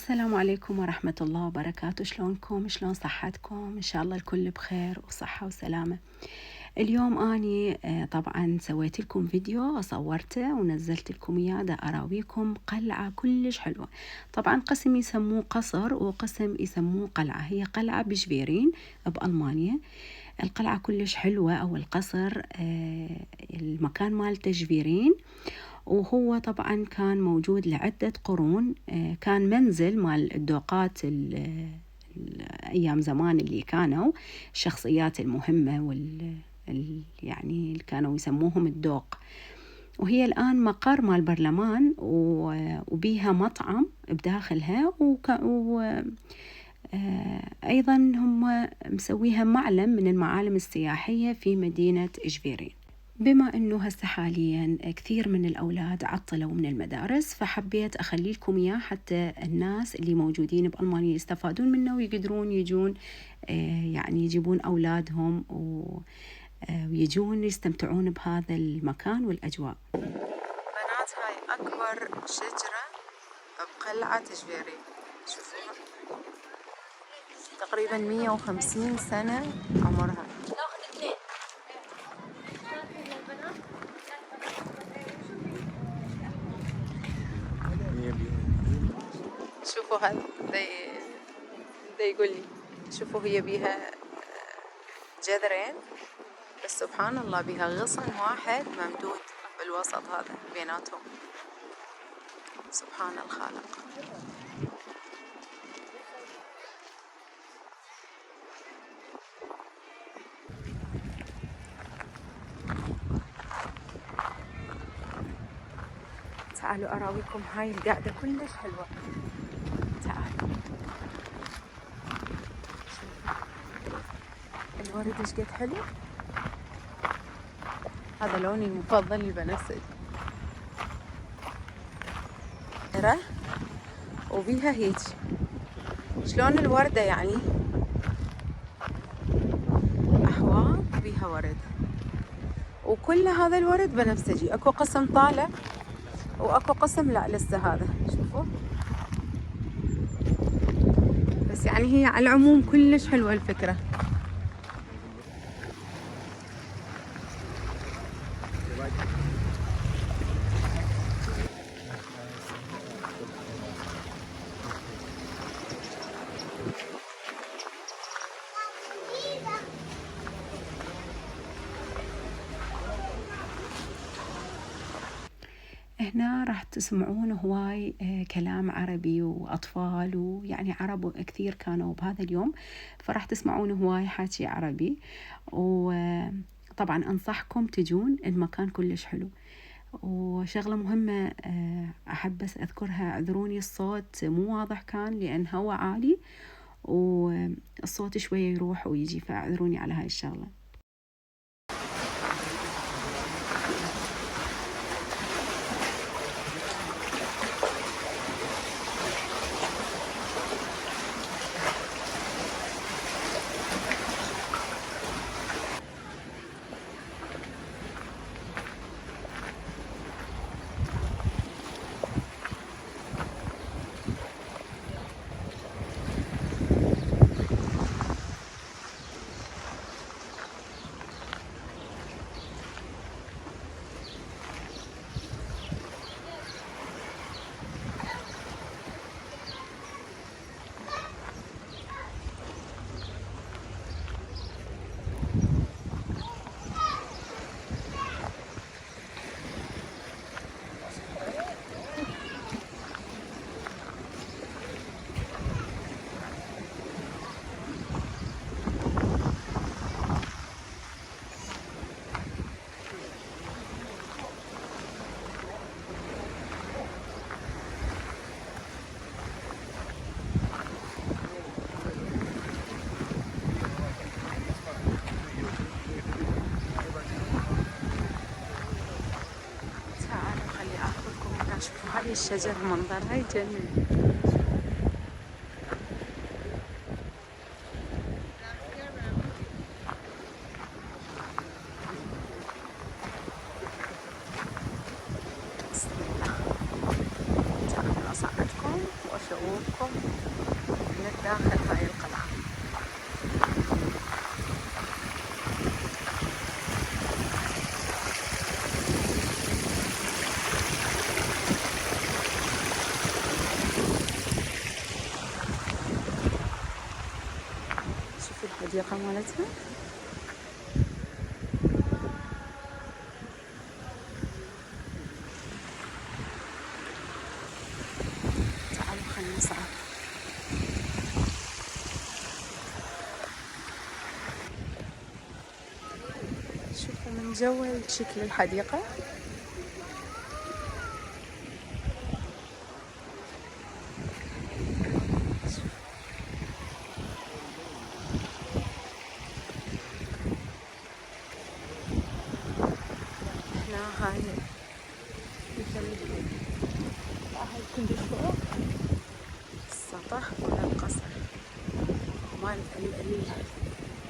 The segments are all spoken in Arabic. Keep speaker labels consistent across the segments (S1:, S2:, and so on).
S1: السلام عليكم ورحمة الله وبركاته. شلونكم؟ شلون صحتكم؟ إن شاء الله الكل بخير وصحة وسلامة. اليوم أني طبعا سويت لكم فيديو صورته ونزلت لكم إياه دا أراويكم قلعة كلش حلوة. طبعا قسم يسموه قصر وقسم يسموه قلعة. هي قلعة بشفيرين بألمانيا. القلعة كلش حلوة أو القصر المكان مالته شفيرين، وهو طبعا كان موجود لعدة قرون. كان منزل مال الدوقات أيام زمان اللي كانوا الشخصيات المهمة يعني اللي كانوا يسموهم الدوق. وهي الآن مقر مال برلمان وبيها مطعم بداخلها أيضا هم مسويها معلم من المعالم السياحية في مدينة إشفيرين. بما أنه هسه حاليا كثير من الأولاد عطلوا من المدارس، فحبيت أخلي لكم إياه حتى الناس اللي موجودين بألمانيا يستفادون منه ويقدرون يجون يعني يجيبون أولادهم ويجون يستمتعون بهذا المكان والأجواء.
S2: بنات، هاي أكبر شجرة بقلعة إشفيرين، شوفوها تقريبا 150 سنة عمرها. شوفوا هذا دا يقول لي شوفوا هي بيها جذرين، بس سبحان الله بيها غصن واحد ممدود بالوسط هذا بيناتهم. سبحان الخالق. تعالوا أراويكم هاي القعدة كلش حلوة. تعالوا الورد ايش قد حلو. هذا لوني المفضل البنفسجي، ترى وبيها هيج شلون الوردة يعني أحواض بيها ورد، وكل هذا الورد بنفسجي. اكو قسم طالع واكو قسم لا لسه. هذا شوفوا، بس يعني هي على العموم كلش حلوة الفكرة.
S1: هنا راح تسمعون هواي كلام عربي وأطفال، ويعني عرب كثير كانوا بهذا اليوم، فراح تسمعون هواي حكي عربي. وطبعا أنصحكم تجون، المكان كلش حلو. وشغلة مهمة أحب بس أذكرها، اعذروني الصوت مو واضح كان لأن هو عالي والصوت شوية يروح ويجي، فاعذروني على هاي الشغلة.
S2: شوفوا هاي الشجر منظرها يجنن. بسم الله، تعالوا أصعدكم أشوفكم من الداخل هاي القلعة. شوفوا الحديقة مالتها. تعالوا خلينا نصعد. شوفوا من جوا شكل الحديقة. هنا هاي مثل هاي كل فوق السطح ولا القصر مال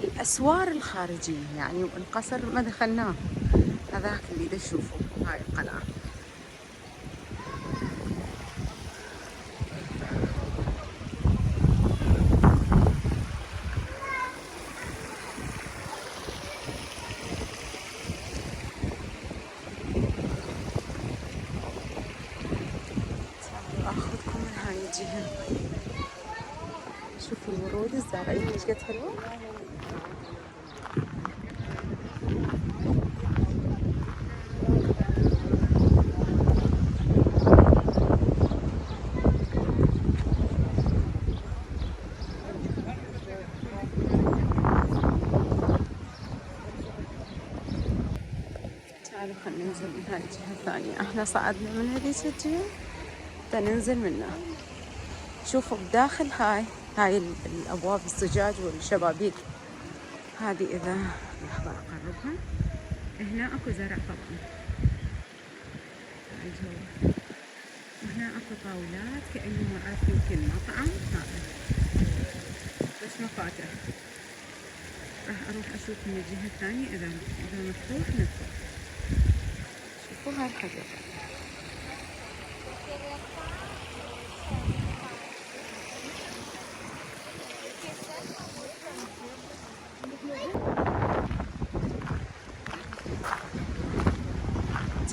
S2: الأسوار الخارجية يعني. القصر ما دخلناه، هذاك اللي دا تشوفوا هاي القلعة. أخذكم من هاي الجهة. شوفوا الورود الزرعية ايش قد حلوة. تعالوا خلينا ننزل من هاي الجهة الثانية. احنا صعدنا من هذيك الجهة تننزل منها. شوفوا بداخل هاي الأبواب الزجاج والشبابيك هذه. إذا لحظة أقربها. هنا أكو زرع طبعا هاي جوا. وهنا أكو طاولات كأنه مرات يمكن مطعم. هذا بس مفاتح. راح أروح أشوف من الجهة الثانية إذا مفتوح ندخل. شوفوا هاي الحديقة.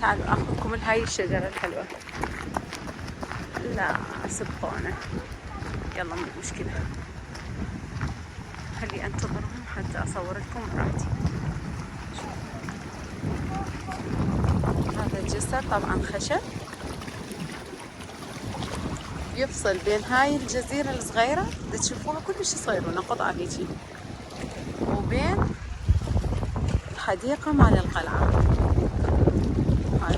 S2: تعالوا أخذكم من هاي الشجرة الحلوة. لا سبقونا. يلا مو مشكلة، خلي أنتظرهم حتى أصور لكم براحتي. هذا الجسر طبعا خشب يفصل بين هاي الجزيرة الصغيرة اللي تشوفوها كلش صغيرة قطعة هيجي، وبين الحديقة مال القلعة. هاي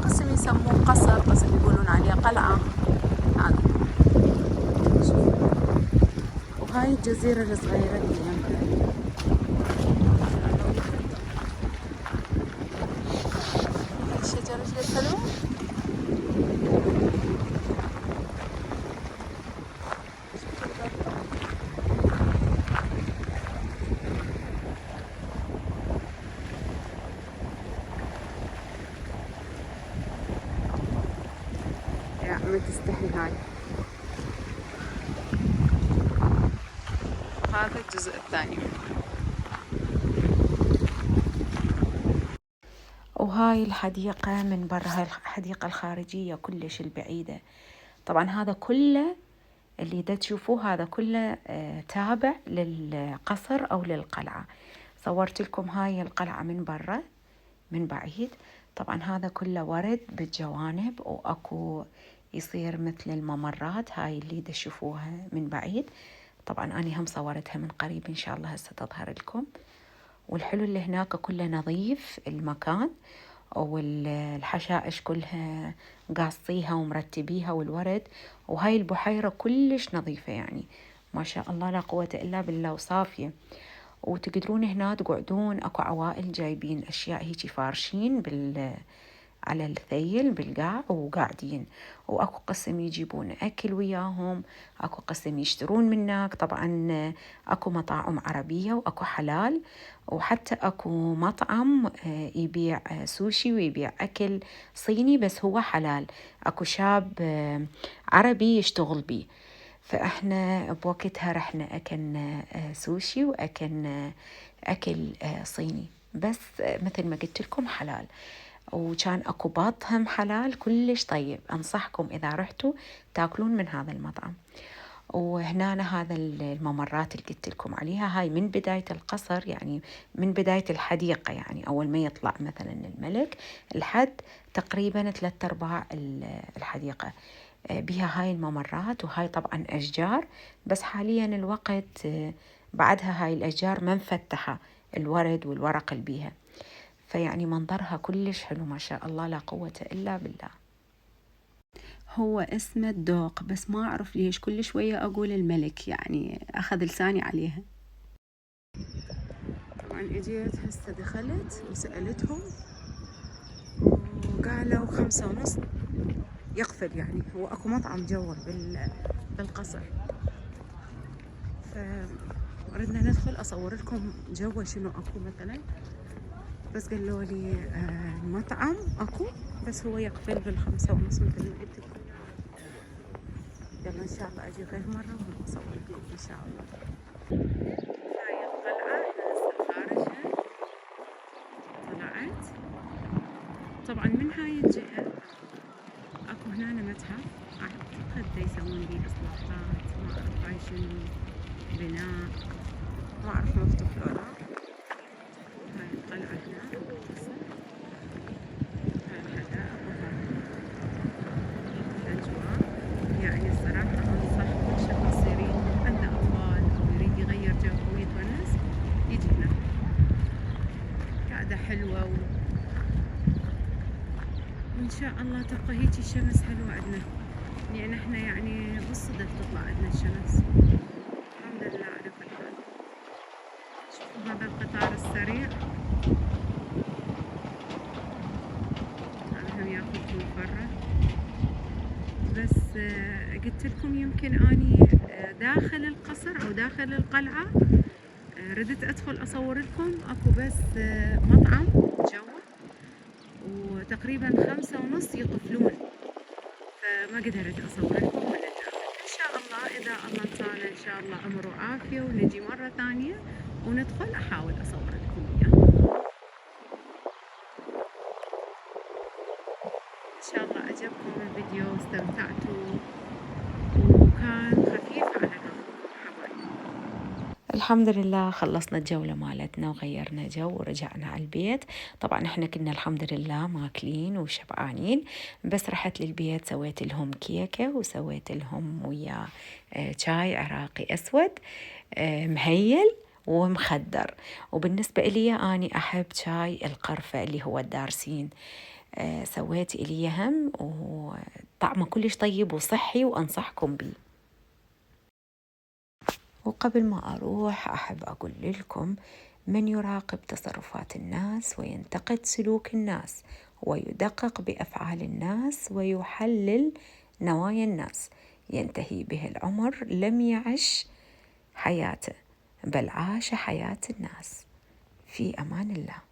S2: قسم يسموه قصر، قسم يقولون عليه قلعة. هذا وهاي الجزيرة الصغيرة اللي يمها. الشجرة ايش قد حلوة. يا عمي تستحي هاي. هذا الجزء الثاني. وهاي الحديقة من برا، هاي الحديقة الخارجية كلش البعيدة. طبعا هذا كله اللي دا تشوفوه هذا كله تابع للقصر أو للقلعة. صورت لكم هاي القلعة من برا من بعيد. طبعا هذا كله ورد بالجوانب، وأكو يصير مثل الممرات هاي اللي دا تشوفوها من بعيد. طبعا أنا هم صورتها من قريب، إن شاء الله هسه تظهر لكم. والحلو اللي هناك كله نظيف المكان، والحشائش كلها قاصيها ومرتبيها والورد. وهاي البحيرة كلش نظيفة يعني ما شاء الله لا قوة إلا بالله وصافية. وتقدرون هنا تقعدون، أكو عوائل جايبين أشياء هيجي فارشين على الثيل بالقاع وقاعدين، وأكو قسم يجيبون أكل وياهم، أكو قسم يشترون منك. طبعا أكو مطاعم عربية وأكو حلال، وحتى أكو مطعم يبيع سوشي ويبيع أكل صيني بس هو حلال. أكو شاب عربي يشتغل بيه، فإحنا بوقتها رحنا أكلنا سوشي وأكلنا أكل صيني، بس مثل ما قلت لكم حلال، وكان أكو بط هم حلال كلش طيب. أنصحكم إذا رحتوا تاكلون من هذا المطعم. وهنا هذا الممرات اللي قلت لكم عليها، هاي من بداية القصر، يعني من بداية الحديقة، يعني أول ما يطلع مثلا الملك لحد تقريبا 3/4 الحديقة بها هاي الممرات. وهاي طبعا أشجار، بس حاليا الوقت بعدها هاي الأشجار ما مفتحة الورد والورق اللي بيها، فيعني منظرها كلش حلو ما شاء الله، لا قوة إلا بالله.
S1: هو اسمه الدوق، بس ما أعرف ليش كل شوية أقول الملك، يعني أخذ لساني عليها. طبعا اجيت هسه دخلت وسألتهم وقالوا 5:30 يقفل، يعني هو اكو مطعم جوا بالقصر، فردنا ندخل اصور لكم جوا شنو اكو مثلا، بس قالوا لي المطعم اكو بس هو يقفل 5:30 مثل ما قلت لكم. يلا ان شاء الله اجي غير مرة واصور لكم ان شاء الله. هاي القلعة احنا هسه خارجها، طلعت طبعا من هاي الجهة اكو هنا متحف، اعتقد يسوون بيه اصلاحات، ما اعرف هاي شنو، بناء، ما اعرف مفتوح لو لا. هاي القلعة هنا بالقصر، هاي الحدائق وهاي الاجواء. يعني الصراحة انصح كل شخص يريد عنده اطفال او يريد يغير جو ويتونس يجي هنا، قاعدة حلوة وإن شاء الله تبقى هيجي الشمس حلوة عندنا، يعني احنا يعني بالصدف تطلع عندنا الشمس، الحمد لله على كل حال. شوفوا هذا القطار السريع، هذا هم ياخذكم برا. بس قلت لكم يمكن اني داخل القصر او داخل القلعة ردت ادخل اصور لكم، اكو بس مطعم جوا، وتقريبا 5:30 يقفلون، فما قدرت اصور لكم من الداخل. ان شاء الله اذا الله انطانا ان شاء الله عمر وعافية ونجي مرة ثانية وندخل احاول اصور لكم اياه. ان شاء الله عجبكم الفيديو واستمتعتوا وكان خفيف على قلبكم حبايبي.
S2: الحمد لله خلصنا الجولة مالتنا وغيرنا جو ورجعنا على البيت. طبعا احنا كنا الحمد لله ماكلين وشبعانين، بس رحت للبيت سويت لهم كيكة وسويت لهم ويا شاي عراقي أسود مهيل ومخدر. وبالنسبة إلي أني أحب شاي القرفة اللي هو الدارسين، سويت إلي هم وطعمه كلش طيب وصحي وأنصحكم بيه. وقبل ما أروح أحب أقول لكم: من يراقب تصرفات الناس وينتقد سلوك الناس ويدقق بأفعال الناس ويحلل نوايا الناس ينتهي به العمر لم يعش حياته بل عاش حياة الناس. في أمان الله.